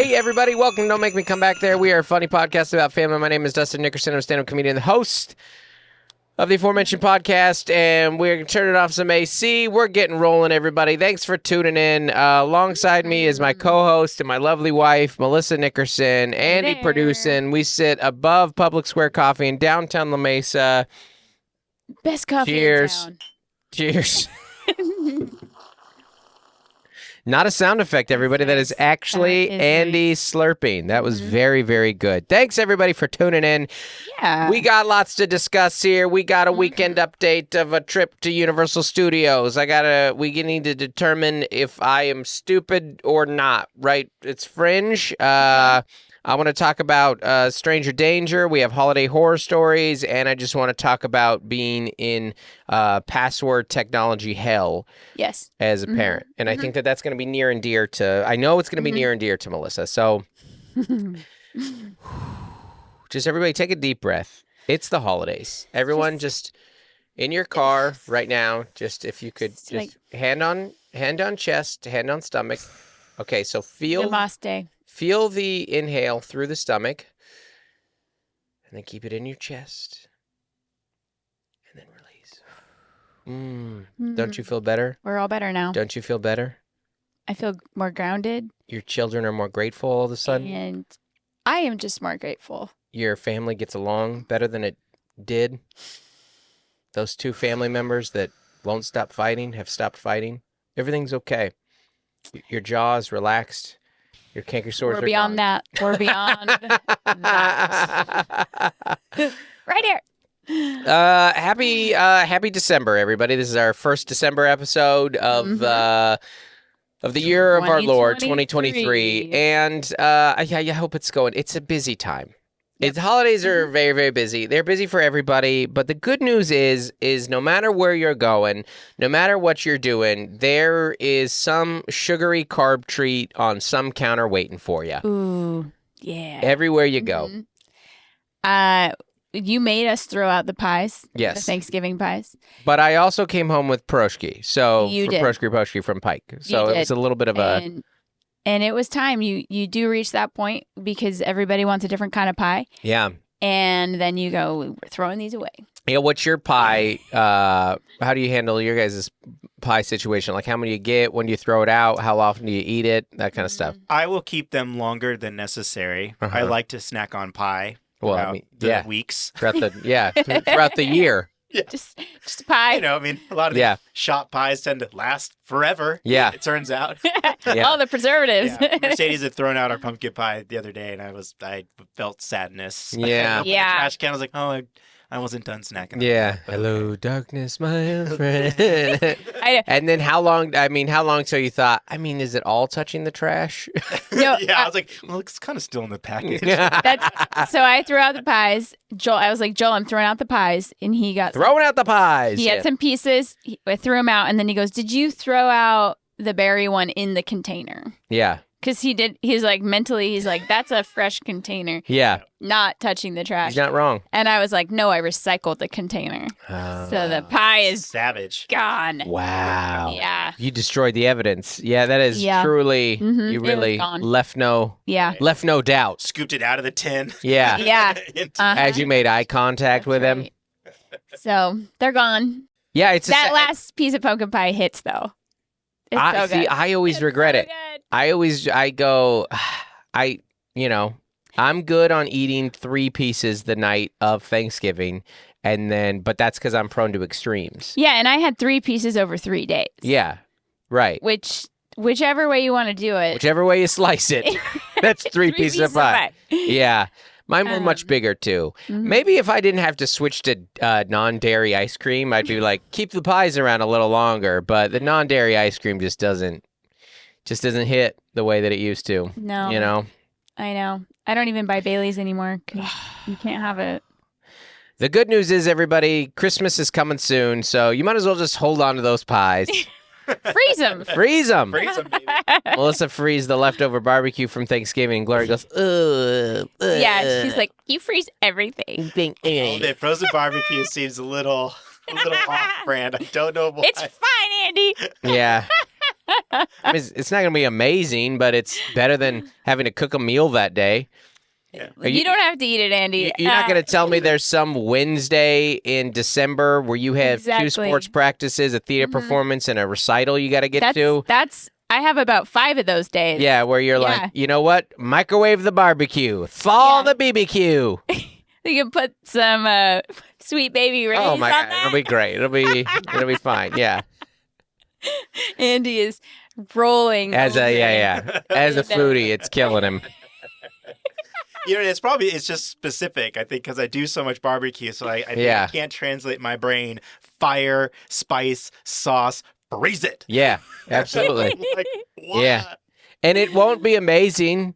Hey, everybody. Welcome to Don't Make Me Come Back There. We are a funny podcast about family. My name is Dustin Nickerson. I'm a stand-up comedian, the host of the aforementioned podcast, and we're turning off some AC. We're getting rolling, everybody. Thanks for tuning in. Alongside me is my co-host and my lovely wife, Melissa Nickerson, Andy producing. We sit above Public Square Coffee in downtown La Mesa. Best coffee Cheers. in town. Cheers. Not a sound effect, everybody. That is actually Andy slurping. That was very, very good. Thanks, everybody, for tuning in. Yeah. We got lots to discuss here. We got a weekend update of a trip to Universal Studios. We need to determine if I am stupid or not, right? It's Fringe. I want to talk about Stranger Danger. We have holiday horror stories, and I just want to talk about being in password technology hell. Yes. As a parent, and I think that that's going to be near and dear to. I know it's going to be near and dear to Melissa. So, just everybody take a deep breath. It's the holidays. Everyone, just in your car right now. Just if you could, just like, hand on chest, hand on stomach. Okay, so Namaste. Feel the inhale through the stomach, and then keep it in your chest, and then release. Don't you feel better? We're all better now. Don't you feel better? I feel more grounded. Your children are more grateful all of a sudden? And I am just more grateful. Your family gets along better than it did? Those two family members that won't stop fighting have stopped fighting? Everything's okay. Your jaw is relaxed. Your canker sores are beyond gone. that. We're beyond that. Right here. Happy December, everybody. This is our first December episode of the year of our Lord, 2023. And I hope it's going. It's a busy time. Yep. Holidays are very, very busy. They're busy for everybody. But the good news is no matter where you're going, no matter what you're doing, there is some sugary carb treat on some counter waiting for you. Ooh, yeah. Everywhere you go. You made us throw out the pies. Yes. The Thanksgiving pies. But I also came home with pierogi. So you did. Pierogi from Pike. So it was a little bit of And it was time. You do reach that point because everybody wants a different kind of pie. Yeah. And then you go, we're throwing these away. Yeah, what's your pie? How do you handle your guys' pie situation? Like how many you get, when do you throw it out, how often do you eat it, that kind of stuff? I will keep them longer than necessary. I like to snack on pie throughout weeks. Throughout the year. Yeah. Just a pie. A lot of the shop pies tend to last forever. Yeah. It turns out. All the preservatives. Yeah. Mercedes had thrown out our pumpkin pie the other day, and I felt sadness. Yeah. The trash can. I was like, oh, I wasn't done snacking. Yeah. Hello, darkness, my friend. And then how long till you thought, is it all touching the trash? No, I was like, well, it's kind of still in the package. So I threw out the pies. I was like, Joel, I'm throwing out the pies. And he got... Throwing out the pies. He had some pieces. I threw them out. And then he goes, did you throw out the berry one in the container? Yeah. Because he did. He's like, mentally, he's like, that's a fresh container. Yeah. Not touching the trash. He's not wrong. And I was like, no, I recycled the container. So the pie is savage. Gone. Wow. Yeah. You destroyed the evidence. Yeah, that is truly, you really left no doubt. Scooped it out of the tin. Yeah. Yeah. As you made eye contact with him. So they're gone. Yeah, it's that last piece of pumpkin pie hits though. It's so good. I always regret it. I'm good on eating 3 pieces the night of Thanksgiving, but that's because I'm prone to extremes. Yeah, and I had 3 pieces over 3 days. Yeah, right. Whichever way you want to do it. Whichever way you slice it, that's 3 pieces of pie. Yeah. Mine were much bigger, too. Maybe if I didn't have to switch to non-dairy ice cream, I'd be like, keep the pies around a little longer. But the non-dairy ice cream just doesn't hit the way that it used to. No. You know? I know. I don't even buy Bailey's anymore because you can't have it. The good news is, everybody, Christmas is coming soon, so you might as well just hold on to those pies. Freeze them. Freeze them. Freeze them, baby. Melissa frees the leftover barbecue from Thanksgiving, and Gloria goes, ugh. Yeah, she's like, you freeze everything. The frozen barbecue seems a little off-brand. I don't know why. It's fine, Andy. Yeah. I mean, it's not going to be amazing, but it's better than having to cook a meal that day. Yeah. You don't have to eat it, Andy. You're not going to tell me there's some Wednesday in December where you have two Exactly. sports practices, a theater performance, and a recital you got to get to. I have about 5 of those days. Yeah, where you're like, you know what? Microwave the barbecue. Thaw the BBQ. You can put some Sweet Baby Ray's Oh my on God, that. it'll be great. It'll be fine. Yeah. Andy is rolling. As over a foodie, it's killing him. It's just specific, I think, because I do so much barbecue, so I think I can't translate my brain. Fire, spice, sauce, freeze it. Yeah, absolutely. Like, what? Yeah. And it won't be amazing,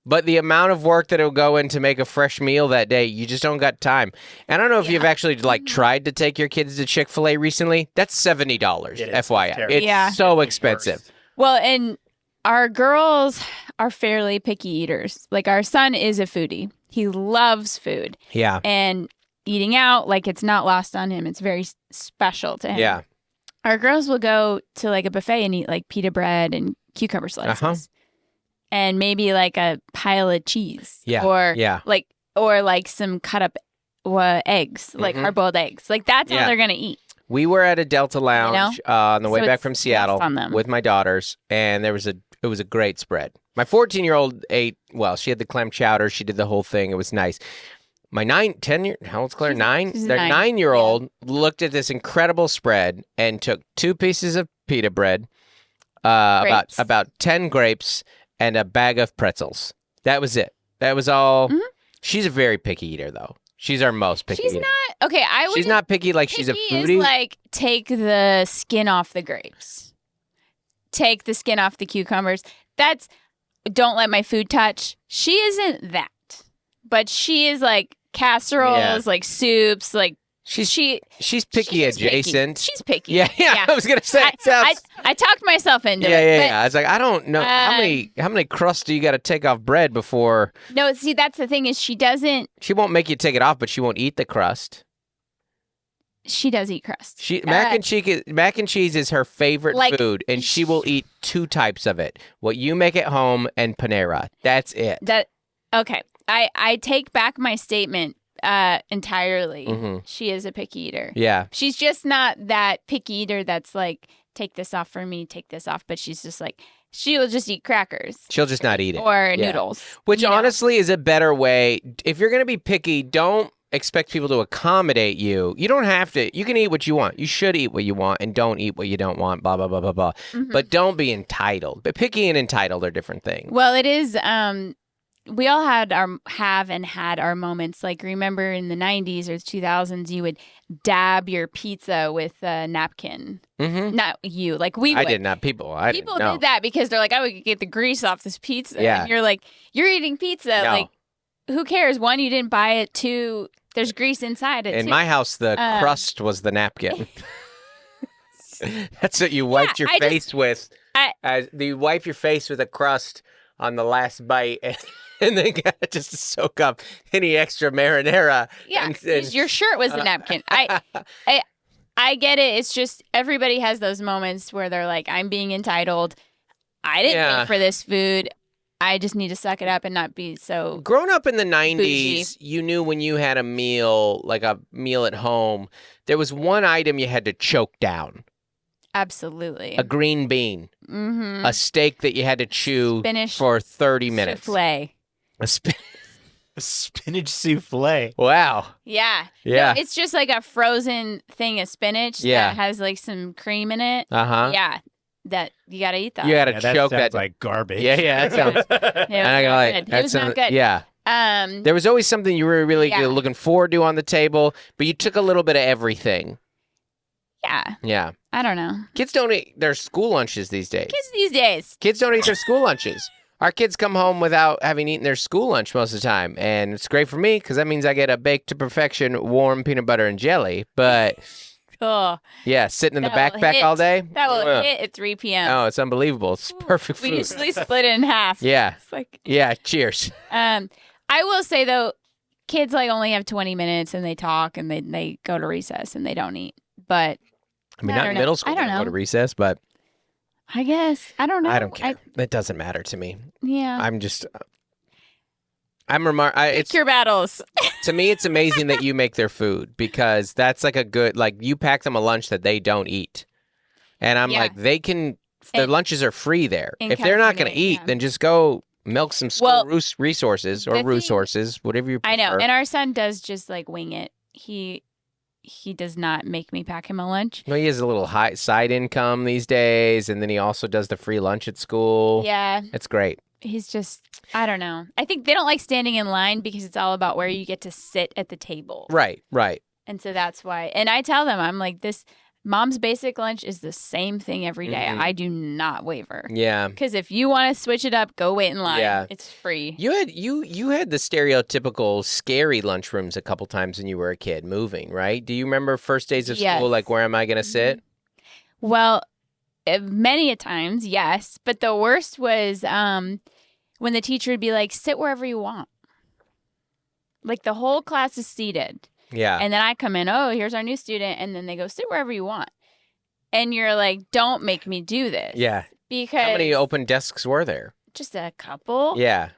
but the amount of work that it'll go in to make a fresh meal that day, you just don't got time. And I don't know if you've actually tried to take your kids to Chick-fil-A recently. That's $70, FYI. It's so expensive. Well, and our girls are fairly picky eaters. Like, our son is a foodie. He loves food. Yeah. And eating out, like, it's not lost on him. It's very special to him. Yeah. Our girls will go to like a buffet and eat like pita bread and cucumber slices. And maybe like a pile of cheese. Yeah. Or like some cut up eggs, like hard-boiled eggs. Like, that's all they're going to eat. We were at a Delta Lounge on the way back from Seattle on with my daughters, and it was a great spread. My 14-year-old ate, she had the clam chowder. She did the whole thing. It was nice. My 10-year, how old's Claire? 9? Their 9-year-old looked at this incredible spread and took 2 pieces of pita bread, about 10 grapes, and a bag of pretzels. That was it. That was all. Mm-hmm. She's a very picky eater, though. She's our most picky eater. She's not, okay, she's not picky like she's a foodie. Is like, take the skin off the grapes. Take the skin off the cucumbers. Don't let my food touch. She isn't that. But she is like casseroles, like soups, like she's picky adjacent. Picky. She's picky. Yeah. I was gonna say. I talked myself into it. Yeah. I was like, I don't know how many crusts do you got to take off bread before? No, see, that's the thing is she doesn't. She won't make you take it off, but she won't eat the crust. She does eat crust. Mac and cheese is her favorite food, and she will eat 2 types of it: what you make at home and Panera. That's it. Okay. I take back my statement entirely. Mm-hmm. She is a picky eater. Yeah. She's just not that picky eater that's like, take this off for me, take this off. But she's just like, she'll just eat crackers. She'll just not eat it. Or noodles. Which honestly is a better way. If you're going to be picky, don't expect people to accommodate you. You don't have to. You can eat what you want. You should eat what you want and don't eat what you don't want, blah, blah, blah, blah, blah. Mm-hmm. But don't be entitled. But picky and entitled are different things. Well, it is... we all had our moments. Like, remember in the 90s or 2000s, you would dab your pizza with a napkin. Mm-hmm. Not you. Like, we would. I did not. People did that because they're like, I would get the grease off this pizza. Yeah. And you're like, you're eating pizza. No. Like, who cares? 1, you didn't buy it. 2, there's grease inside it. In my house, the crust was the napkin. That's what you wiped your face with. You wipe your face with a crust on the last bite. And then just to soak up any extra marinara. Yeah, and your shirt was the napkin. I get it. It's just everybody has those moments where they're like, I'm being entitled. I didn't pay for this food. I just need to suck it up and not be so. Growing up in the 90s, bougie. You knew when you had a meal, like a meal at home, there was one item you had to choke down. Absolutely. A green bean. Mm-hmm. A steak that you had to chew for 30 minutes. Souffle. A spinach souffle. Wow. Yeah. Yeah. No, it's just like a frozen thing of spinach that has like some cream in it. Uh-huh. Yeah. That you got to eat that. You got to choke that. Like garbage. Yeah. That sounds. It was not good. Yeah. There was always something you were really looking forward to on the table, but you took a little bit of everything. Yeah. Yeah. I don't know. Kids don't eat their school lunches these days. Kids don't eat their school lunches. Our kids come home without having eaten their school lunch most of the time, and it's great for me because that means I get a baked to perfection warm peanut butter and jelly. But sitting in the backpack all day. That will hit at 3 p.m. Oh, it's unbelievable. It's perfect food. We usually split it in half. Yeah. It's like, cheers. I will say though, kids like only have 20 minutes and they talk and they go to recess and they don't eat. But I mean, not in middle school. I don't know. Go to recess, but I guess. I don't know. I don't care. It doesn't matter to me. Yeah. Pick your battles. To me, it's amazing that you make their food because that's like a good, like you pack them a lunch that they don't eat. And I'm like, their lunches are free there. If they're not going to eat, then just go milk some school resources or resources, whatever you prefer. I know. And our son does just like wing it. He does not make me pack him a lunch. No, he has a little high side income these days. And then he also does the free lunch at school. Yeah. It's great. He's just, I don't know. I think they don't like standing in line because it's all about where you get to sit at the table. Right. And so that's why. And I tell them, I'm like, mom's basic lunch is the same thing every day. Mm-hmm. I do not waver. Yeah. Because if you want to switch it up, go wait in line. Yeah. It's free. You had the stereotypical scary lunchrooms a couple times when you were a kid moving, right? Do you remember first days of school, like where am I going to sit? Well, many a times, yes. But the worst was when the teacher would be like, sit wherever you want. Like the whole class is seated. Yeah. And then I come in, oh, here's our new student. And then they go, sit wherever you want. And you're like, don't make me do this. Yeah. Because how many open desks were there? Just a couple. Yeah.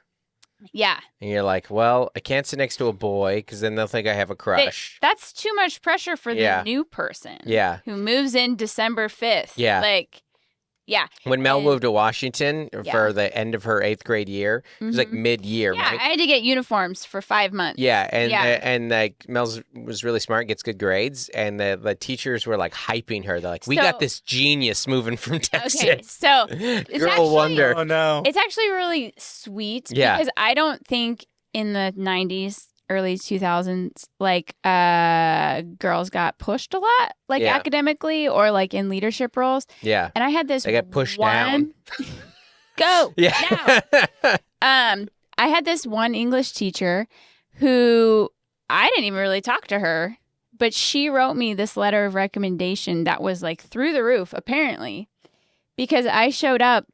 Yeah. And you're like, well, I can't sit next to a boy because then they'll think I have a crush. That's too much pressure for the new person. Yeah. Who moves in December 5th. Yeah. Like, yeah. When Mel moved to Washington for the end of her 8th grade year, it was like mid-year, yeah, right? I had to get uniforms for 5 months. Yeah, and like Mel was really smart, gets good grades, and the teachers were like hyping her. They're like, "We got this genius moving from Texas." Okay, so it's Girl actually, wonder. Oh no, it's actually really sweet because I don't think in the 90s, early 2000s, like girls got pushed a lot, like academically or like in leadership roles. Yeah, and I had this. They got pushed down. Go. Yeah. Now. I had this one English teacher who I didn't even really talk to her, but she wrote me this letter of recommendation that was like through the roof, apparently, because I showed up.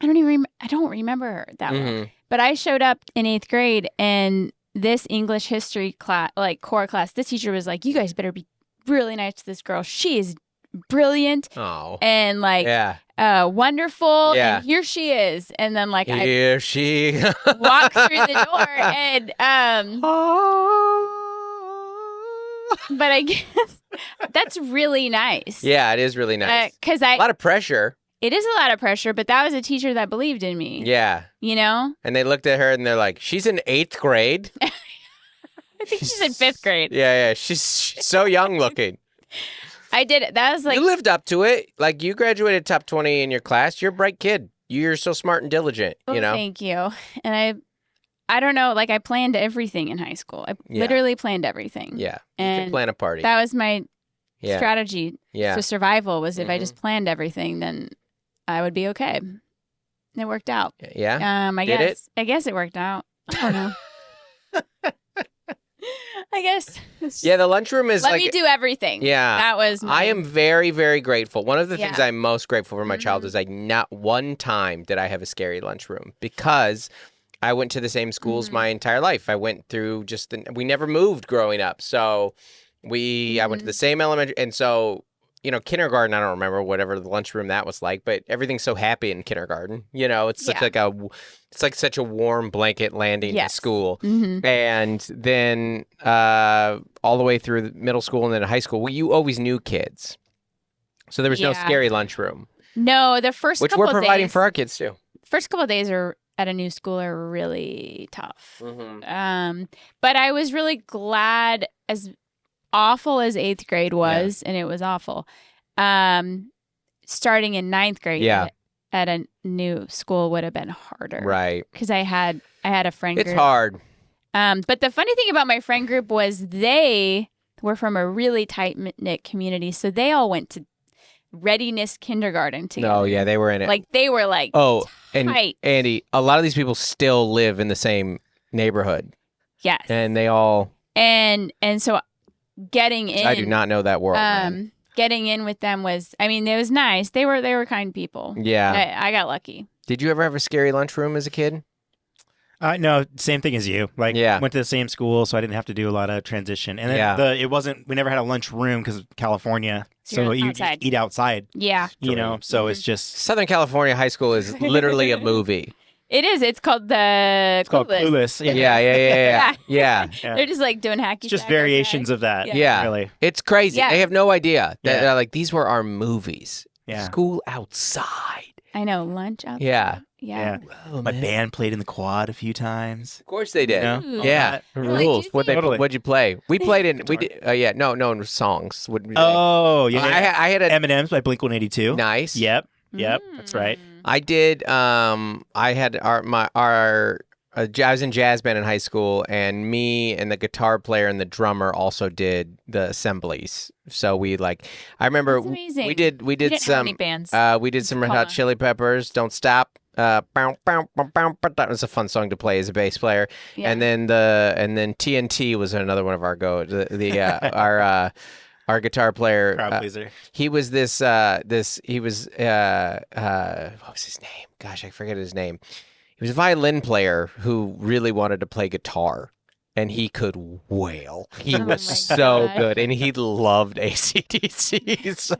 I don't remember her that well, but I showed up in 8th grade and this English history class, like core class, this teacher was like, you guys better be really nice to this girl. She is brilliant and like wonderful. Yeah. And here she is. And then like here she walk through the door and but I guess that's really nice. Yeah, it is really nice. Because a lot of pressure. It is a lot of pressure, but that was a teacher that believed in me. Yeah. You know? And they looked at her and they're like, she's in 8th grade? I think she's in 5th grade. Yeah. She's so young looking. I did it. That was like... You lived up to it. Like, you graduated top 20 in your class. You're a bright kid. You're so smart and diligent, you know? Thank you. And I don't know, like, I planned everything in high school. I literally planned everything. Yeah. And you could plan a party. That was my strategy to survival was if I just planned everything, then I would be okay. And it worked out. Yeah? I guess it worked out. I don't know. I guess. Yeah, the lunchroom is Let me do everything. Yeah. That was I am very, very grateful. One of the things I'm most grateful for my child is not one time did I have a scary lunchroom because I went to the same schools my entire life. I went through we never moved growing up. So I went to the same elementary. And so, you know, kindergarten, I don't remember whatever the lunchroom that was like, but everything's so happy in kindergarten. You know, it's such it's like such a warm blanket landing in school. And then all the way through middle school and then high school, you always knew kids. So there was no scary lunchroom. No, the first which couple we're providing days, for our kids too. First couple of days at a new school are really tough. But I was really glad, as awful as 8th grade was, and it was awful. Starting in 9th grade at a new school would have been harder. Right. Because I had a friend group. It's hard. But the funny thing about my friend group was they were from a really tight-knit community, so they all went to readiness kindergarten together. Oh, yeah, they were in it. Like, they were like tight. And Andy, a lot of these people still live in the same neighborhood. Yes. And they all... And so getting in... I do not know that world, man. Getting in with them was... I mean, it was nice. They were kind people. Yeah. I got lucky. Did you ever have a scary lunchroom as a kid? No, same thing as you. Like, Yeah. went to the same school, so I didn't have to do a lot of transition. And then Yeah. it wasn't. We never had a lunch room because of California, So so you're you outside. eat outside. Yeah. You know, so it's just Southern California high school is literally a movie. It is. It's called the it's called Clueless. Yeah. They're just like doing hacky It's just sack variations outside. of that. Yeah. Really. It's crazy. Yeah. They have no idea that Yeah. like these were our movies. Yeah. School outside. I know. Lunch outside. Yeah. Yeah. Oh, My man. band played in the quad a few times. Of course they did. You know? Ooh. All Yeah, that. You're like, rules. do you What think- Totally. what'd you play? We played in we did. No songs. Oh, you I had a M&M's by Blink-182. nice. Yep. That's right. I did. I had I was in jazz band in high school, and me and the guitar player and the drummer also did the assemblies. So we I remember That's amazing. we did You didn't have some. any bands. We did some Red Call Hot on. Chili Peppers. Don't Stop. That was a fun song to play as a bass player. Yeah. And then TNT was another one of our our guitar player. Crowd pleaser. He was what was his name? Gosh, I forget his name. He was a violin player who really wanted to play guitar, and he could wail. He Oh was my so God. good, and he loved AC/DCs.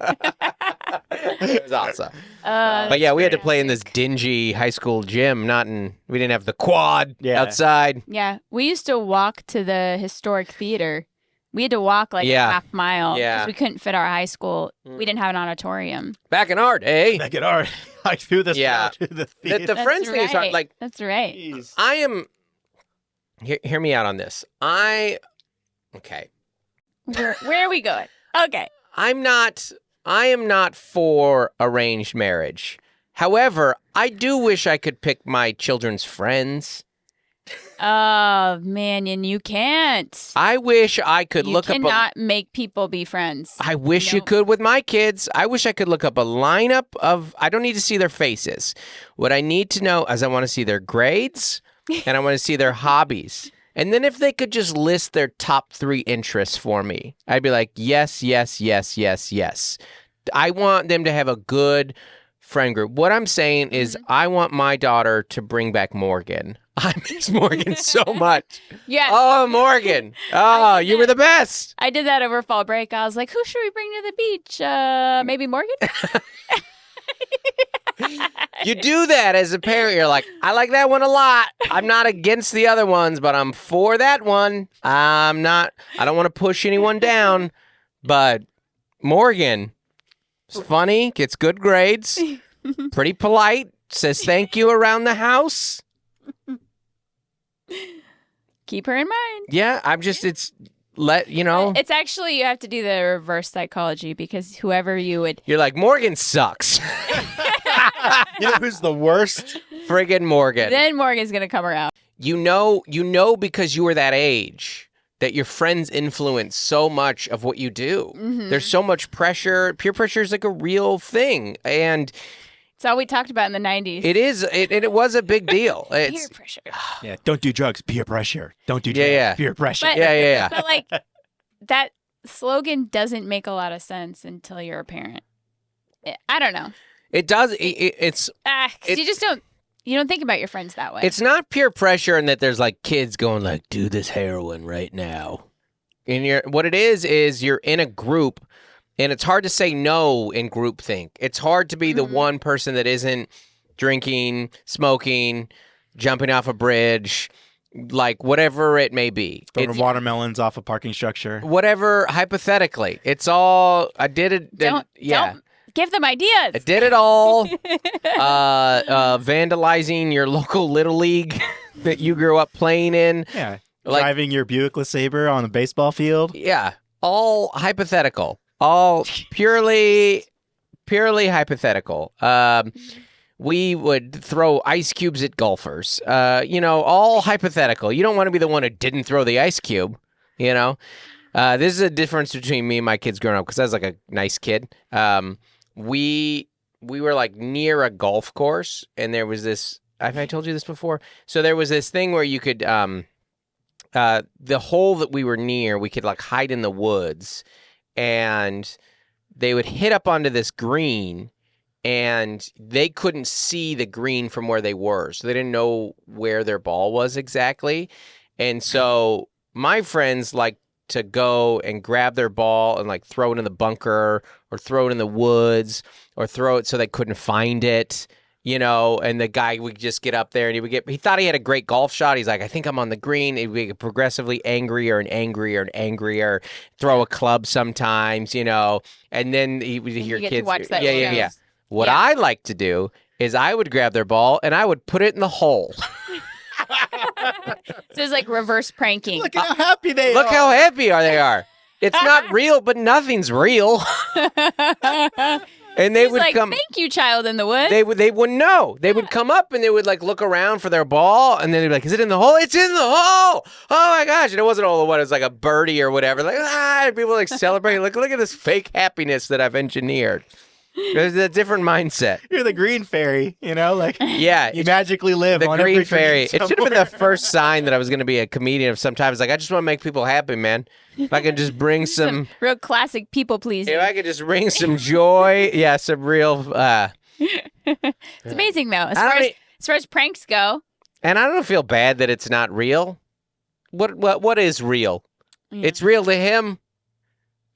It was awesome. But yeah, we had to play in this dingy high school gym. We didn't have the quad outside. Yeah. We used to walk to the historic theater. We had to walk like Yeah. a half mile Yeah. because we couldn't fit our high school. We didn't have an auditorium. Back in art, eh? Back at art. Like through the Yeah. through the The theater. That's friends thing is hard. right. Like That's right. Jeez. I am. Hear me out on this. Okay. Where are we going? Okay. I am not for arranged marriage. However, I do wish I could pick my children's friends. Oh man, and you can't. I wish I could You look up. cannot make people be friends. I wish you No. could with my kids. I wish I could look up a lineup of. I don't need to see their faces. What I need to know is I want to see their grades and I want to see their hobbies. And then if they could just list their top 3 interests for me, I'd be like, yes, yes, yes, yes, yes. I want them to have a good friend group. What I'm saying is I want my daughter to bring back Morgan. I miss Morgan so much. Yeah. Oh, Morgan. I Oh, did you were that. the best. I did that over fall break. I was like, who should we bring to the beach? Maybe Morgan? You do that as a parent. You're like, I like that one a lot. I'm not against the other ones, but I'm for that one. I don't want to push anyone down, but Morgan is funny, gets good grades, pretty polite, says thank you around the house. Keep her in mind. Yeah, it's It's actually, you have to do the reverse psychology because whoever you would. you're like, Morgan sucks. You know who's the worst? Friggin' Morgan. Then Morgan's going to come around. You know because you were that age that your friends influence so much of what you do. Mhm. There's so much pressure. Peer pressure is like a real thing. And It's all we talked about in the 90s. it was a big deal. Peer It's, pressure. Yeah, don't do drugs. Peer pressure. Don't do Yeah, drugs. yeah. Peer pressure. But, yeah. but like, that slogan doesn't make a lot of sense until you're a parent. I don't know. It does. It's 'Cause you don't think about your friends that way. it's not peer pressure in that there's like kids going like, do this heroin right now. And what it is you're in a group. And it's hard to say no in groupthink. It's hard to be the one person that isn't drinking, smoking, jumping off a bridge, like whatever it may be. Throwing watermelons off a parking structure. Whatever, hypothetically. It's all, I did it. don't give them ideas. I did it all. Vandalizing your local Little League that you grew up playing in. Yeah. Like- Driving your Buick LeSabre on a baseball field. Yeah, all hypothetical. All purely hypothetical. We would throw ice cubes at golfers. All hypothetical. You don't want to be the one who didn't throw the ice cube. This is a difference between me and my kids growing up because I was like a nice kid. We were like near a golf course, and there was this. Have I told you this before? So there was this thing where you could. The hole that we were near, we could like hide in the woods. And they would hit up onto this green, and they couldn't see the green from where they were. So they didn't know where their ball was exactly. And so my friends like to go and grab their ball and like throw it in the bunker or throw it in the woods or throw it so they couldn't find it. And the guy would just get up there and he thought he had a great golf shot. He's like, I think I'm on the green. He'd get progressively angrier and angrier and angrier, throw a club sometimes, and then he would hear you get kids. to watch that Yeah. What I like to do is I would grab their ball and I would put it in the hole. So it's like reverse pranking. Look how happy they are. Look how happy they are. It's not real, but nothing's real. And they He's would like, come. thank you, child in the woods. They wouldn't know. They would come up and they would like look around for their ball, and then they'd be like, "Is it in the hole? It's in the hole! Oh my gosh!" And it wasn't all the one. It was like a birdie or whatever. Like and people like celebrating. Look at this fake happiness that I've engineered. There's a different mindset. You're the green fairy, like Yeah, you magically live the on green every fairy. tree It should have been the first sign that I was going to be a comedian of some type. It's like, I just want to make people happy, man. If I could just bring some real classic people pleasing. if I could just bring some joy, some real. It's amazing though, as far as pranks go. And I don't feel bad that it's not real. What is real? Yeah. It's real to him.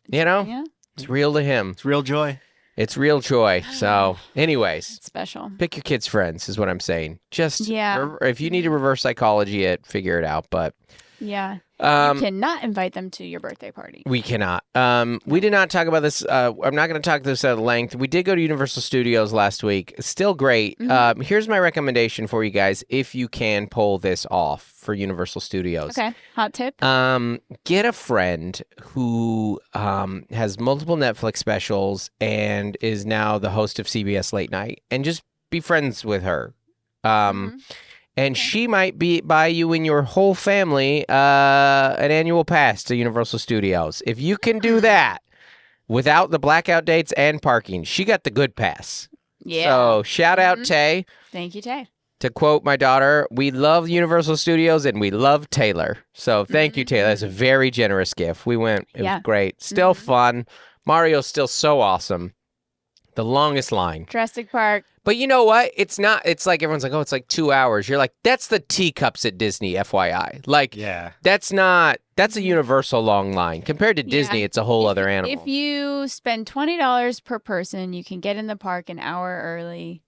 Yeah, It's real to him. It's real joy. It's real joy. So, anyways, it's special. pick your kids' friends is what I'm saying. Just Yeah. if you need to reverse psychology it, figure it out. But Yeah, you cannot invite them to your birthday party. we cannot. We did not talk about this. I'm not going to talk this at length. We did go to Universal Studios last week. It's still great. Mm-hmm. Here's my recommendation for you guys if you can pull this off for Universal Studios. Okay, hot tip. Get a friend who has multiple Netflix specials and is now the host of CBS Late Night, and just be friends with her. And she might buy you and your whole family an annual pass to Universal Studios. If you can do that without the blackout dates and parking, she got the good pass. Yeah. So shout out Tay. Thank you, Tay. To quote my daughter, we love Universal Studios and we love Taylor. So thank you, Taylor. That's a very generous gift. We went. It was great. Still fun. Mario's still so awesome. The longest line. Jurassic Park. But you know what? It's not. It's like everyone's like, oh, it's like 2 hours. You're like, that's the teacups at Disney, FYI. Like, that's not. That's a Universal long line. Compared to Disney, it's a whole other animal. If you spend $20 per person, you can get in the park an hour early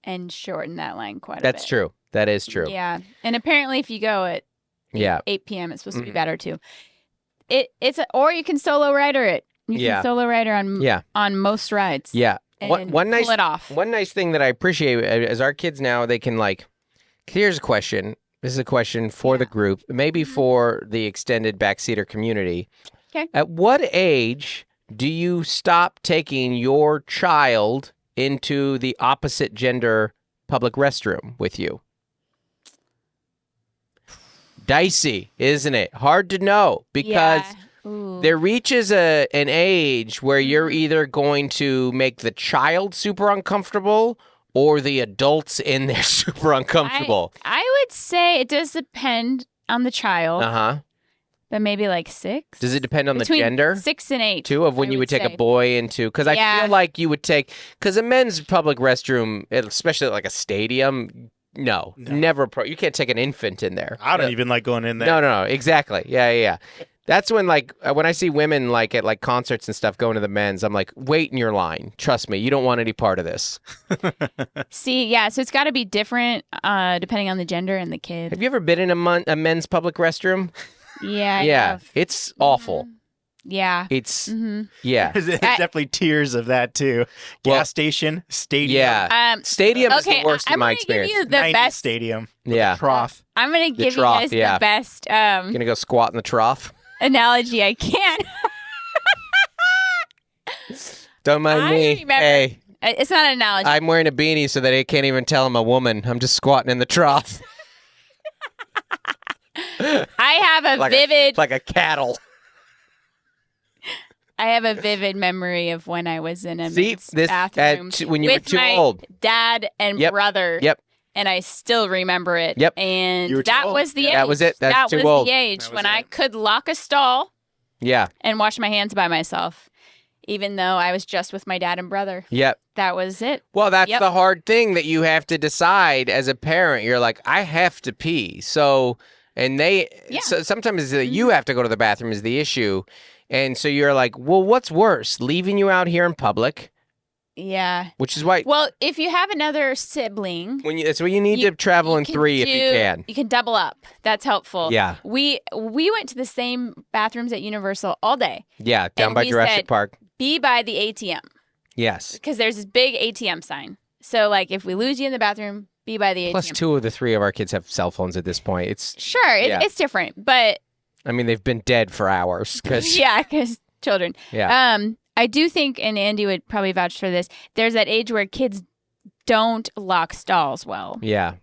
and shorten that line quite a bit. That's true. That is true. Yeah. And apparently if you go at 8 p.m., it's supposed to be better too. Or you can solo rider it. You can solo rider on most rides. Yeah. And One nice pull it off. One nice thing that I appreciate is our kids now, they can like, here's a question. This is a question for the group, maybe for the extended backseater community. Okay. At what age do you stop taking your child into the opposite gender public restroom with you? Dicey, isn't it? Hard to know because there reaches an age where you're either going to make the child super uncomfortable or the adults in there super uncomfortable. I would say it does depend on the child. Uh-huh. But maybe like 6. Does it depend on Between the gender? 6 and 8. Too, of when you would take a boy into, because I feel like you would take, because a men's public restroom, especially at like a stadium, no. Never. You can't take an infant in there. I don't even like going in there. No, exactly. Yeah. That's when, like, when I see women, like, at, like, concerts and stuff going to the men's, I'm like, wait in your line. Trust me, you don't want any part of this. See, so it's got to be different depending on the gender and the kid. Have you ever been in a men's public restroom? Yeah, I have. It's awful. Yeah. It's, There's definitely tiers of that, too. Gas station, stadium. Yeah. Stadium is the worst in my experience. I'm going to give you the best. Stadium. Yeah. Trough. I'm going to give you guys the best. Going to go squat in the trough? Analogy I can. Don't mind me. Remember, hey. It's not an analogy. I'm wearing a beanie so that they can't even tell I'm a woman. I'm just squatting in the trough. I have a vivid... like a cattle. I have a vivid memory of when I was in a men's bathroom when you were too old. Dad and brother. Yep. And I still remember it. Yep. And that was the age. That was it. That's too old. That was the age when I could lock a stall. Yeah. And wash my hands by myself. even though I was just with my dad and brother. Yep. That was it. Well, that's the hard thing that you have to decide as a parent. You're like, I have to pee. So, and so sometimes you have to go to the bathroom is the issue. And so you're like, well, what's worse? Leaving you out here in public? Yeah. Which is why. Well, if you have another sibling. So you need to travel in 3 if you can. You can double up. That's helpful. Yeah. We went to the same bathrooms at Universal all day. Yeah, down by Jurassic Park. Be by the ATM. Yes. Because there's this big ATM sign. So, like, if we lose you in the bathroom, be by the ATM. Plus 2 of the 3 of our kids have cell phones at this point. It's it's different, but I mean, they've been dead for hours. Cause, because children. Yeah. I do think, and Andy would probably vouch for this, there's that age where kids don't lock stalls well. Yeah.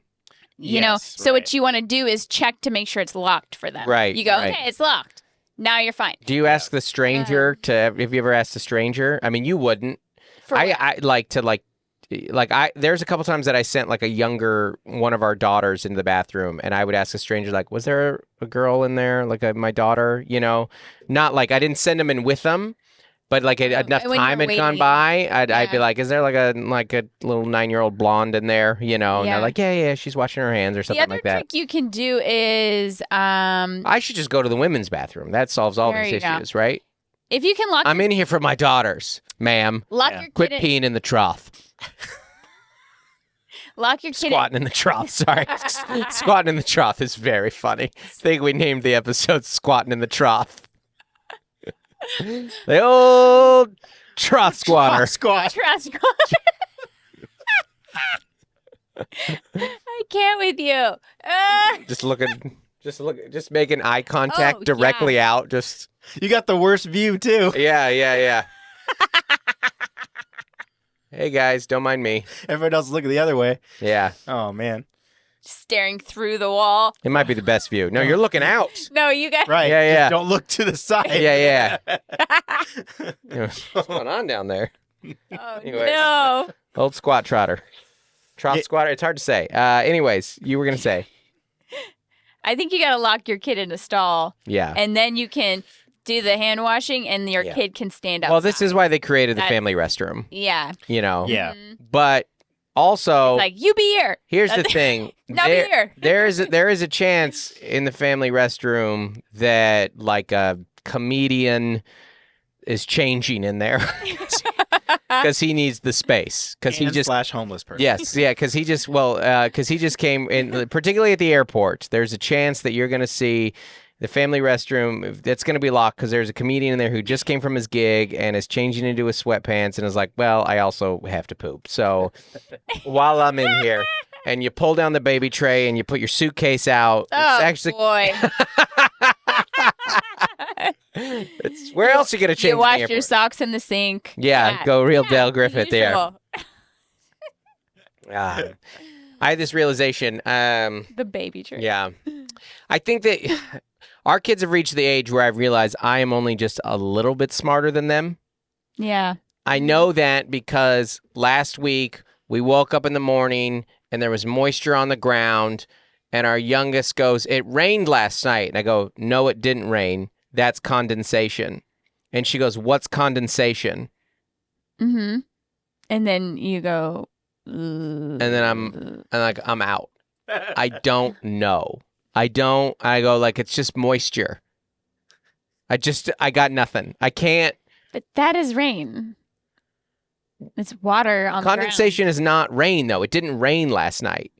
You know, so what you want to do is check to make sure it's locked for them. Right. You go, okay, it's locked. Now you're fine. Do you ask the stranger have you ever asked a stranger? I mean, you wouldn't. I like to there's a couple times that I sent like a younger one of our daughters into the bathroom, and I would ask a stranger, like, was there a girl in there? Like my daughter, you know, not like I didn't send them in with them. But like enough time had gone by, I'd be like, "Is there like a little 9-year-old blonde in there?" You know, and they're like, "Yeah, she's washing her hands or something like that." The other trick you can do is, I should just go to the women's bathroom. That solves all these issues, right? If you can lock, I'm in here for my daughters, ma'am. Lock your kid. Quit peeing in the trough. Lock your kid. Squatting in the trough. Sorry, squatting in the trough is very funny. I think we named the episode "Squatting in the Trough." The old trough squatter. Trough squatter. I can't with you. Just making eye contact directly out. Just you got the worst view too. Yeah. Hey guys, don't mind me. Everyone else is looking the other way. Yeah. Oh man. Staring through the wall. It might be the best view. No, you're looking out. No, you guys. Right. Yeah. Just don't look to the side. Yeah. What's going on down there? Oh, Anyways. no. Old squat trotter. Trough squatter. It's hard to say. Anyways, you were going to say. I think you got to lock your kid in a stall. Yeah. And then you can do the hand washing and your kid can stand up. Well, this is why they created the family restroom. Yeah. You know? Yeah. But also, it's like, you be here. Here's the thing. No, be here. there is a chance in the family restroom that like a comedian is changing in there because he needs the space because he just / homeless person. Yes, yeah, because he just came in, particularly at the airport. There's a chance that you're going to see the family restroom that's going to be locked because there's a comedian in there who just came from his gig and is changing into his sweatpants and is like, well, I also have to poop. So while I'm in here, and you pull down the baby tray and you put your suitcase out. Oh, it's actually, boy. Where else are you going to change? You wash your socks in the sink. Yeah, go real Dale Griffith there. I had this realization. The baby tray. Yeah. I think that our kids have reached the age where I've realized I am only just a little bit smarter than them. Yeah. I know that because last week we woke up in the morning and there was moisture on the ground and our youngest goes, "It rained last night." And I go, "No, it didn't rain. That's condensation." And she goes, "What's condensation?" Mm-hmm. And then you go, and then I'm out. I don't know. I go like, it's just moisture. I got nothing. I can't. But that is rain. It's water on Condensation is not rain, though. It didn't rain last night.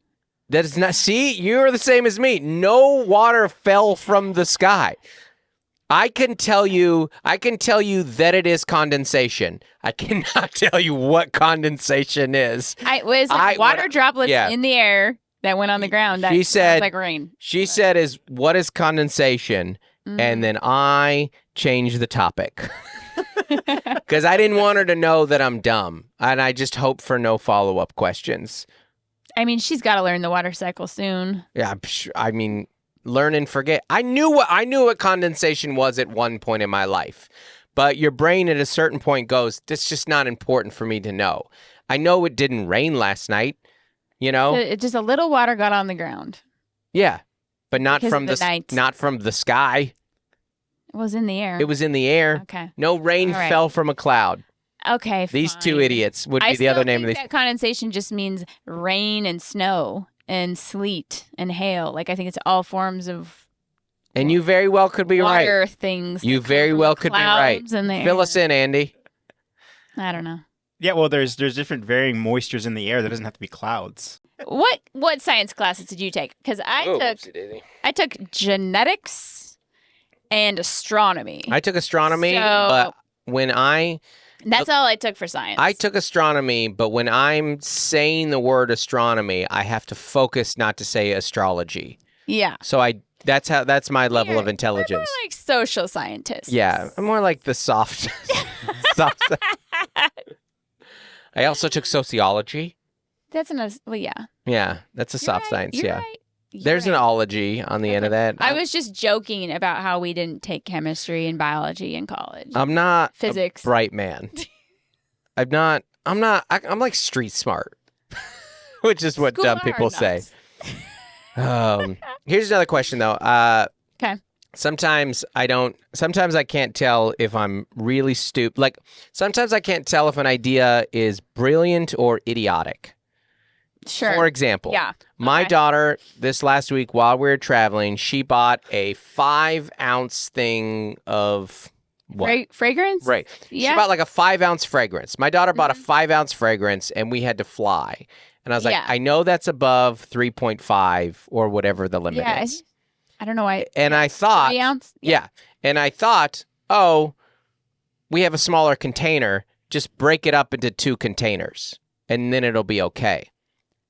That is not. See, you're the same as me. No water fell from the sky. I can tell you that it is condensation. I cannot tell you what condensation is. It was like water droplets in the air that went on the ground. That sounds like rain. She said, what is condensation? Mm-hmm. And then I changed the topic. Because I didn't want her to know that I'm dumb. And I just hope for no follow-up questions. I mean, she's got to learn the water cycle soon. Yeah, I mean, learn and forget. I knew what condensation was at one point in my life. But your brain at a certain point goes, "That's just not important for me to know." I know it didn't rain last night, you know? So just a little water got on the ground. Yeah, but not because from of the night. not from the sky. It was in the air. It was in the air. Okay. No rain All right. fell from a cloud. Okay, These fine. two idiots would be the other name of these. That condensation just means rain and snow and sleet and hail. Like, I think it's all forms of And you very well could be right. water things. You very well could be right. Fill us in, Andy. I don't know. Yeah, well, there's different varying moistures in the air. That doesn't have to be clouds. What science classes did you take? Because I took genetics and astronomy. I took astronomy, but that's all I took for science. I took astronomy, but when I'm saying the word astronomy, I have to focus not to say astrology. Yeah. So that's my level of intelligence. We're more like social scientists. Yeah, I'm more like the soft. I also took sociology. Yeah. Yeah, that's a soft science. You're yeah. right. There's an ology on the end of that. I was just joking about how we didn't take chemistry and biology in college. I'm not Physics. a bright man. I'm like street smart, which is what dumb people say. Here's another question though. Okay. Sometimes I can't tell if I'm really stupid. Like sometimes I can't tell if an idea is brilliant or idiotic. Sure. For example, yeah. My daughter this last week while we were traveling, she bought a 5-ounce thing of what? Fragrance? Right. Yeah. She bought like a 5-ounce fragrance. My daughter bought a 5-ounce fragrance and we had to fly. And I was like, I know that's above 3.5 or whatever the limit is. I don't know why. And I thought, 3 ounce? Yeah. And I thought, oh, we have a smaller container. Just break it up into 2 containers and then it'll be okay.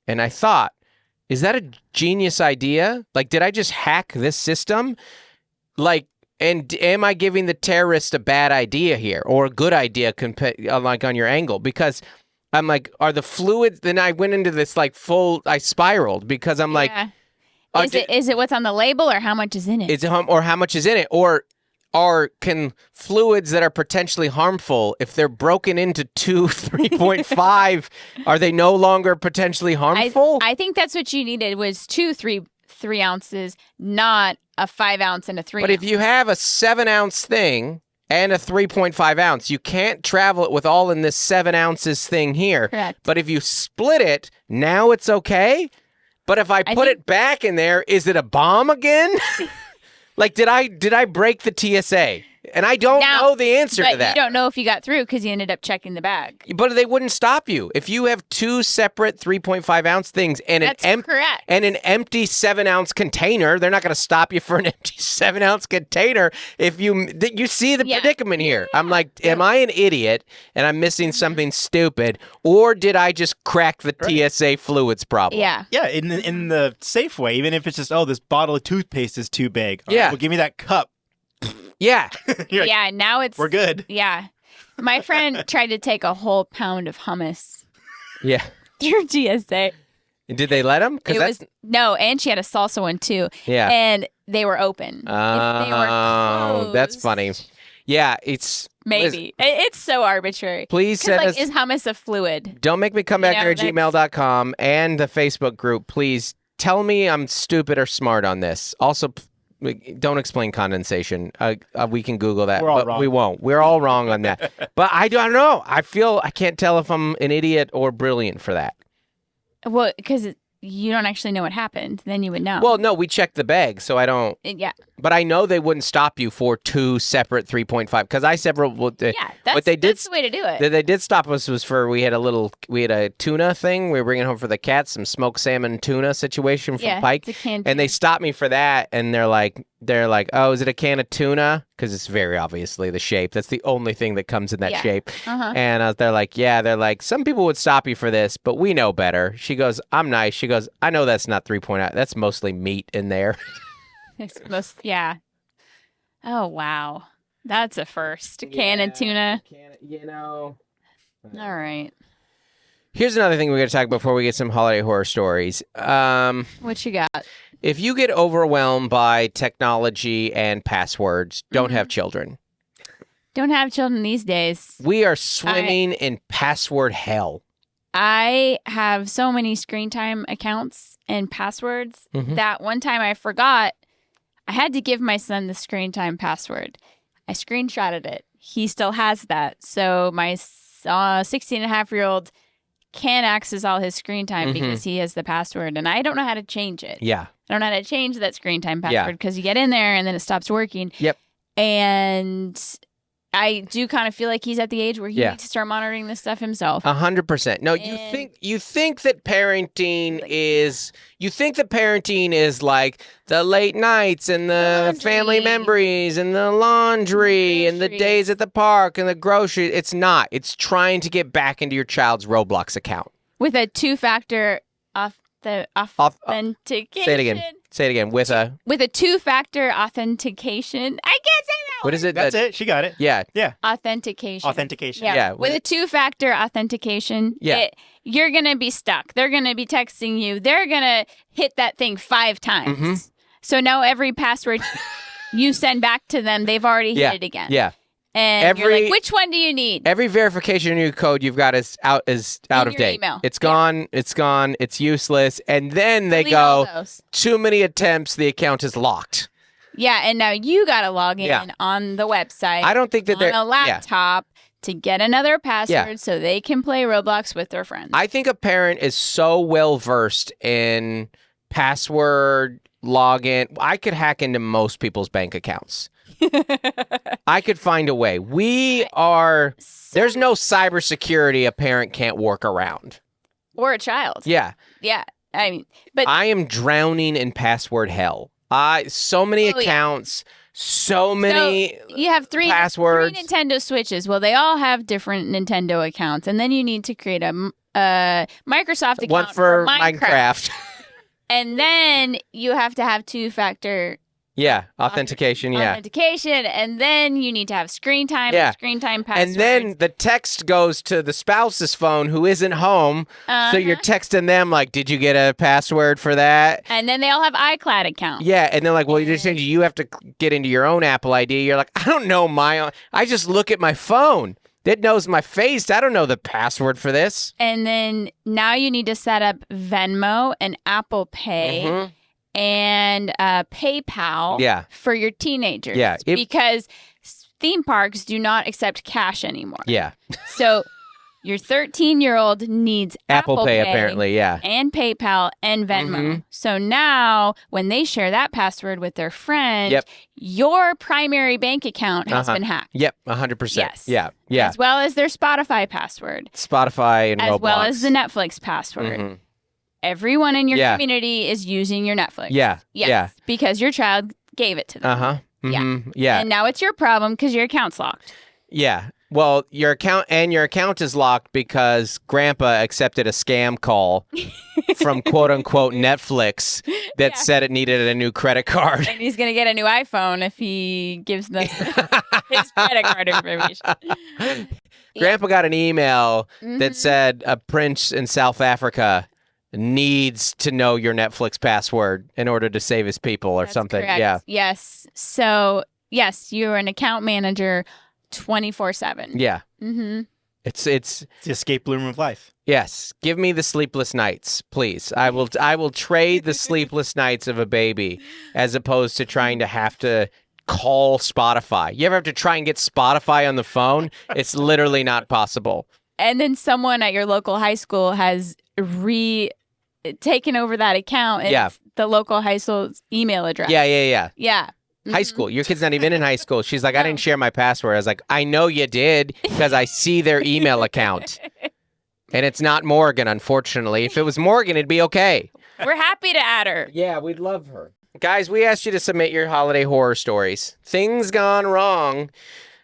And I thought, is that a genius idea? Like, did I just hack this system? Like, and am I giving the terrorist a bad idea here or a good idea like on your angle? Because I'm like, are the fluids? Then I went into this like I spiraled because I'm like, is it what's on the label or how much is in it? Or how much is in it? Or can fluids that are potentially harmful, if they're broken into 3.5, are they no longer potentially harmful? I think that's what you needed was 3 ounces, not a 5 ounce and a 3 But ounce. if you have a 7-ounce thing and a 3.5 ounce, you can't travel it with all in this 7 ounces thing here. Correct. But if you split it, now it's okay. But if I put it back in there, is it a bomb again? Like, did I break the TSA? And I don't know the answer to that. You don't know if you got through because you ended up checking the bag. But they wouldn't stop you. If you have 2 separate 3.5-ounce things and an empty 7-ounce container, they're not going to stop you for an empty 7-ounce container. If you see the predicament here. I'm like, am I an idiot and I'm missing something stupid, or did I just crack the TSA fluids problem? Yeah. Yeah, in the safe way, even if it's just, this bottle of toothpaste is too big. All right, well, give me that cup. Yeah. Yeah, now we're good. Yeah. My friend tried to take a whole pound of hummus. Yeah. Through TSA. Did they let him? No, and she had a salsa one too. Yeah. And they were open. Oh, if they were closed, that's funny. Yeah, it's... Maybe. It's so arbitrary. Please send us... Is hummus a fluid? Don't make me come back there at gmail.com and the Facebook group. Please tell me I'm stupid or smart on this. Also... Don't explain condensation. We can Google that, but wrong. We won't. We're all wrong on that. But I don't know. I can't tell if I'm an idiot or brilliant for that. Well, because you don't actually know what happened. Then you would know. Well, no, we checked the bag, so I don't. Yeah. But I know they wouldn't stop you for 2 separate 3.5 because I separate. That's the way to do it. They did stop us was for we had a tuna thing. We were bringing home for the cats some smoked salmon tuna situation from Pike, and they stopped me for that. And they're like, oh, is it a can of tuna? Because it's very obviously the shape. That's the only thing that comes in that shape. Uh-huh. And they're like, yeah. They're like, some people would stop you for this, but we know better. She goes, I'm nice. She goes, I know that's not 3.0. That's mostly meat in there. Oh, wow. That's a first. Can of tuna. All right. Here's another thing we're going to talk before we get some holiday horror stories. What you got? If you get overwhelmed by technology and passwords, don't have children. Don't have children these days. We are swimming in password hell. I have so many screen time accounts and passwords that one time I forgot I had to give my son the screen time password. I screenshotted it. He still has that. So my 16-and-a-half-year-old can access all his screen time because he has the password, and I don't know how to change it. Yeah. I don't know how to change that screen time password because you get in there and then it stops working. Yep. And I do kind of feel like he's at the age where he needs to start monitoring this stuff himself. 100%. No, you think that parenting is like the late nights and the family memories and the laundry and the days at the park and the groceries. It's not. It's trying to get back into your child's Roblox account with a two-factor authentication. Say it again. With a two-factor authentication. I can't say that. What is it? That's it. She got it. Yeah. Yeah. Authentication. Yeah. With a two-factor authentication, you're going to be stuck. They're going to be texting you. They're going to hit that thing 5 times. So now every password you send back to them, they've already hit it again. Yeah. And you're like, which one do you need? Every verification in your code you've got is out of date. Email. It's gone. It's gone. It's useless. And then they go, too many attempts. The account is locked. Yeah, and now you got to log in on the website. I don't think that they're on a laptop to get another password so they can play Roblox with their friends. I think a parent is so well versed in password login. I could hack into most people's bank accounts. I could find a way. There's no cybersecurity a parent can't work around. Or a child. Yeah. Yeah. I mean, but I am drowning in password hell. So many accounts, so many you have three passwords. 3 Nintendo Switches. Well, they all have different Nintendo accounts, and then you need to create a Microsoft account one for Minecraft. And then you have to have two-factor authentication, and then you need to have screen time, screen time passwords. And then the text goes to the spouse's phone who isn't home, so you're texting them like, did you get a password for that? And then they all have iCloud accounts. Yeah, and they're like, well, you have to get into your own Apple ID. You're like, I don't know my own. I just look at my phone. It knows my face. I don't know the password for this. And then now you need to set up Venmo and Apple Pay. And PayPal for your teenagers. Yeah. Because theme parks do not accept cash anymore. Yeah. So your 13-year-old needs Apple Pay, apparently, and PayPal and Venmo. So now when they share that password with their friend, your primary bank account has been hacked. Yep, 100%. Yes. Yeah. As well as their Spotify password. Spotify and Roblox. As well as the Netflix password. Everyone in your community is using your Netflix. Yeah. Because your child gave it to them. Yeah. And now it's your problem because your account's locked. Yeah. Well, your account is locked because Grandpa accepted a scam call from quote unquote Netflix that said it needed a new credit card. And he's gonna get a new iPhone if he gives them his credit card information. Grandpa got an email that said a prince in South Africa needs to know your Netflix password in order to save his people or something. Correct. Yeah. Yes. So, yes, you're an account manager 24/7. Yeah. It's the escape room of life. Yes. Give me the sleepless nights, please. I will trade the sleepless nights of a baby as opposed to trying to have to call Spotify. You ever have to try and get Spotify on the phone? It's literally not possible. And then someone at your local high school has taken over that account and it's the local high school's email address. Yeah. High school. Your kid's not even in high school. She's like, I didn't share my password. I was like, I know you did because I see their email account. And it's not Morgan, unfortunately. If it was Morgan, it'd be okay. We're happy to add her. Yeah, we'd love her. Guys, we asked you to submit your holiday horror stories. Things gone wrong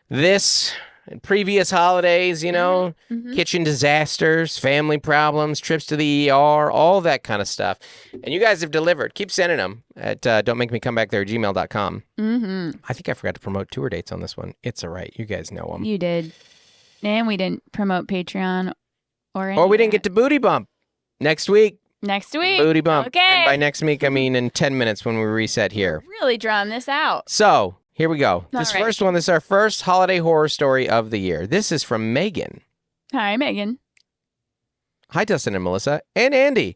this and previous holidays, kitchen disasters, family problems, trips to the ER, all that kind of stuff. And you guys have delivered. Keep sending them at dontmakemecomebackthere@gmail.com. I think I forgot to promote tour dates on this one. It's all right. You guys know them. You did. And we didn't promote Patreon or anything. Or we didn't get to Booty Bump. Next week. Booty Bump. Okay. And by next week, I mean in 10 minutes when we reset here. Really drawing this out. So, here we go. All This right. first one, this is our first holiday horror story of the year. This is from Megan. Hi, Megan. Hi, Dustin and Melissa and Andy.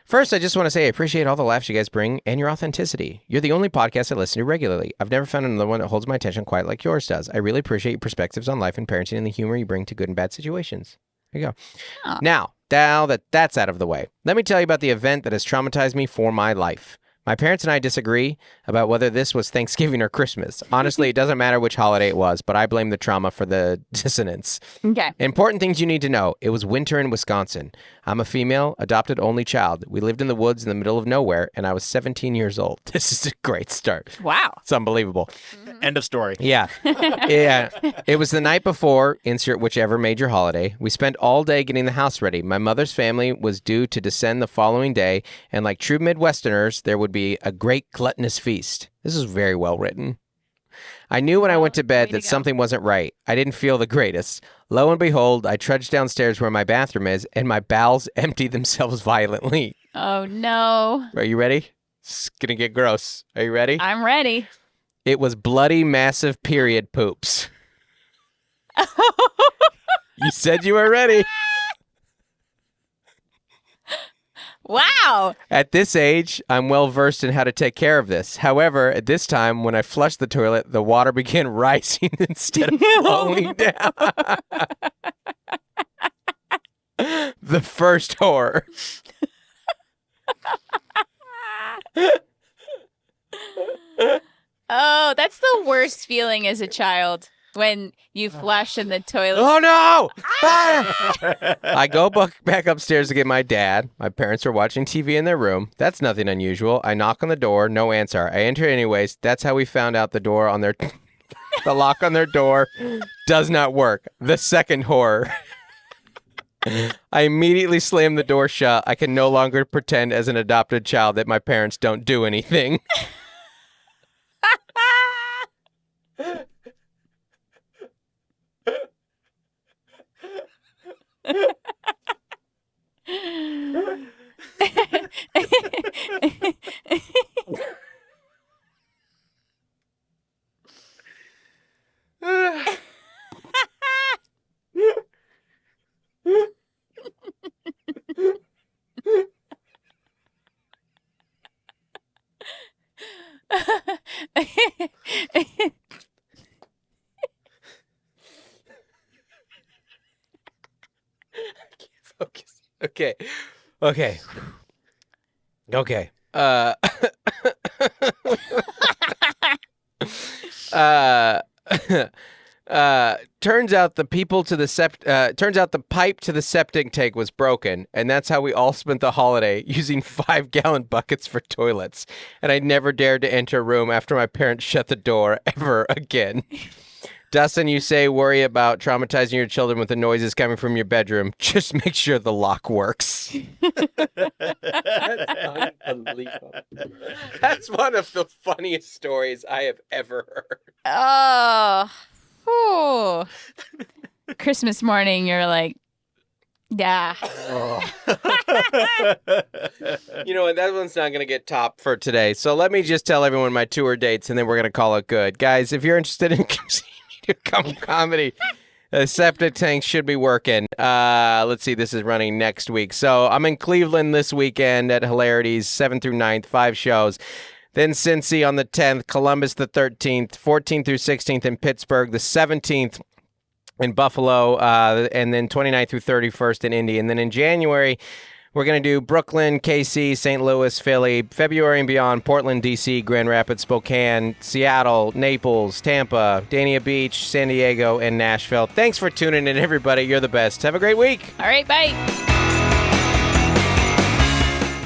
First, I just want to say I appreciate all the laughs you guys bring and your authenticity. You're the only podcast I listen to regularly. I've never found another one that holds my attention quite like yours does. I really appreciate your perspectives on life and parenting and the humor you bring to good and bad situations. There you go. Oh. Now that that's out of the way, let me tell you about the event that has traumatized me for my life. My parents and I disagree about whether this was Thanksgiving or Christmas. Honestly, it doesn't matter which holiday it was, but I blame the trauma for the dissonance. Okay. Important things you need to know. It was winter in Wisconsin. I'm a female, adopted only child. We lived in the woods in the middle of nowhere, and I was 17 years old. This is a great start. Wow. It's unbelievable. End of story. Yeah. Yeah. It was the night before, insert whichever major holiday. We spent all day getting the house ready. My mother's family was due to descend the following day, and like true Midwesterners, there would be a great gluttonous feast. This is very well written. I knew when I went to bed that something wasn't right. I didn't feel the greatest. Lo and behold, I trudged downstairs where my bathroom is, and my bowels emptied themselves violently. Oh, no. Are you ready? It's going to get gross. Are you ready? I'm ready. It was bloody, massive period poops. You said you were ready. Wow. At this age, I'm well versed in how to take care of this. However, at this time, when I flushed the toilet, the water began rising instead of flowing down. The first horror. Oh, that's the worst feeling as a child when you flush in the toilet. Oh, no! Ah! I go back upstairs to get my dad. My parents were watching TV in their room. That's nothing unusual. I knock on the door. No answer. I enter anyways. That's how we found out the door on their... the lock on their door does not work. The second horror. I immediately slam the door shut. I can no longer pretend as an adopted child that my parents don't do anything. Focus. Okay. Turns out the pipe to the septic tank was broken, and that's how we all spent the holiday, using 5-gallon buckets for toilets. And I never dared to enter a room after my parents shut the door ever again. Dustin, you say worry about traumatizing your children with the noises coming from your bedroom. Just make sure the lock works. That's unbelievable. That's one of the funniest stories I have ever heard. Oh. Whew. Christmas morning, you're like, yeah. You know what? That one's not going to get topped for today. So let me just tell everyone my tour dates, and then we're going to call it good. Guys, if you're interested in comedy, the septic tank should be working. Let's see. This is running next week. So I'm in Cleveland this weekend at Hilarities, 7th through 9th, 5 shows. Then Cincy on the 10th, Columbus the 13th, 14th through 16th in Pittsburgh, the 17th in Buffalo, and then 29th through 31st in Indy. And then in January, we're going to do Brooklyn, KC, St. Louis, Philly, February and beyond, Portland, D.C., Grand Rapids, Spokane, Seattle, Naples, Tampa, Dania Beach, San Diego, and Nashville. Thanks for tuning in, everybody. You're the best. Have a great week. All right, bye.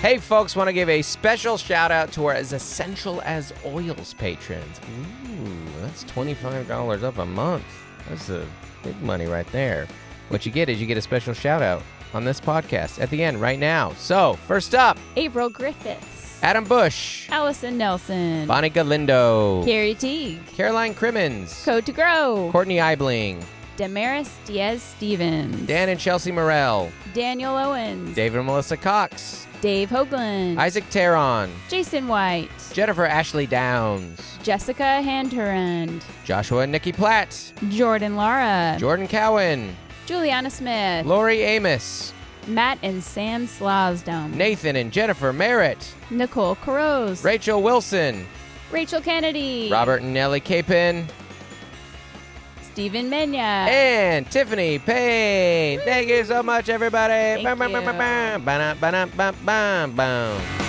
Hey, folks, want to give a special shout-out to our As Essential as Oils patrons. Ooh, that's $25 up a month. That's a big money right there. What you get is you get a special shout-out on this podcast at the end right now. So, first up, April Griffiths, Adam Bush, Allison Nelson, Bonnie Galindo, Carrie Teague, Caroline Crimmins, Code to Grow, Courtney Eibling, Damaris Diaz-Stevens, Dan and Chelsea Morell, Daniel Owens, David and Melissa Cox, Dave Hoagland, Isaac Teron, Jason White, Jennifer Ashley Downs, Jessica Handhurand, Joshua and Nikki Platt, Jordan Lara, Jordan Cowan, Juliana Smith, Lori Amos, Matt and Sam Slosdome. Nathan and Jennifer Merritt. Nicole Caroz. Rachel Wilson. Rachel Kennedy. Robert and Nellie Capin. Stephen Menya. And Tiffany Payne. Thank you so much, everybody. Thank you. Bam.